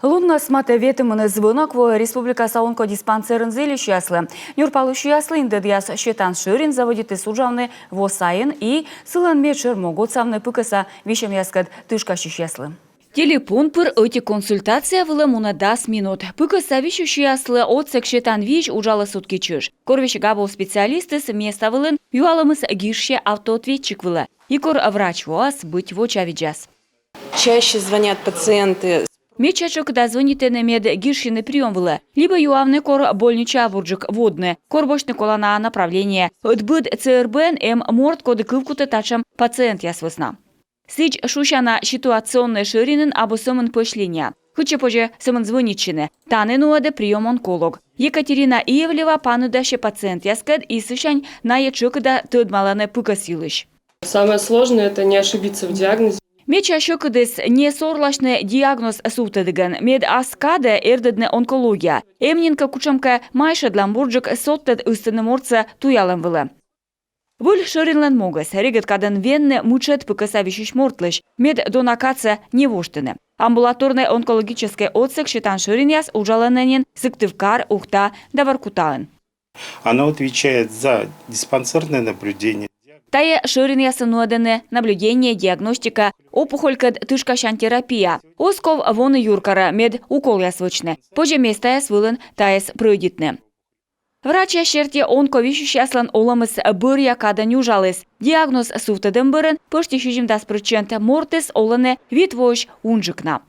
Лунна смате ветимыны звонок в республика Саунко диспансерын зелищ яслы. Нюрпалыш яслы индедияс щетан ширин заводиты суджавны восайын и сылан мечер могут самны пыкаса вишем яскад тышкащищ яслы. Телефон пыр эти консультация вылы муна 10 минут. Пыкаса вишущ яслы отсек щетан вич ужалы сутки чыш. Корвиш габо специалисты с места вылын юалымыз гирще автоответчик вылы. Икор врач воас быть вочавиджас. Чаще звонят пациенты. Мечачок дозвоните на мед гиршины прием вылы. Либо юавный кор больнича вурджик водны. Корбочный колона направление. Отбыд ЦРБН морд коды кывкуты тачам пациент ясвысна. Сыч шушана ситуационный ширинын абусымын пошлиния. Хыче позже самонзвоничины. Таны нуаде прием онколог. Екатерина Иевлева панудаше пациент яскад и сышань на ячокда тыдмаланы пыкасилыш. Самое сложное – это не ошибиться в диагнозе. Меча щекыдес не сорлашный диагноз сутыдыган, мед аскаде эрдедне онкология. Эмнинка кучамка майша дламбурджик соттед ыстыны морца туялым вылы. Выль шыринлан могас, регет кадан венне мучет пыкасавищищ мортлыш, мед донакаца невоштыны. Амбулаторный онкологический отсек щитан шириньяс ужаланенен сыктывкар, ухта да варкутаын. Она отвечает за диспансерное наблюдение. Тая ширин ясынуадыны наблюдение, диагностика, опухолькад тышкащан терапия. Осков воны юркара мед укол ясвычны. Позже места ясвылын таяс пройдитны. Врач яшерте онковищущ яслан оламыс бір якада нюжалыс. Диагноз суфтадым бырын пышти 60% мортес оланы вид войш унжыкна.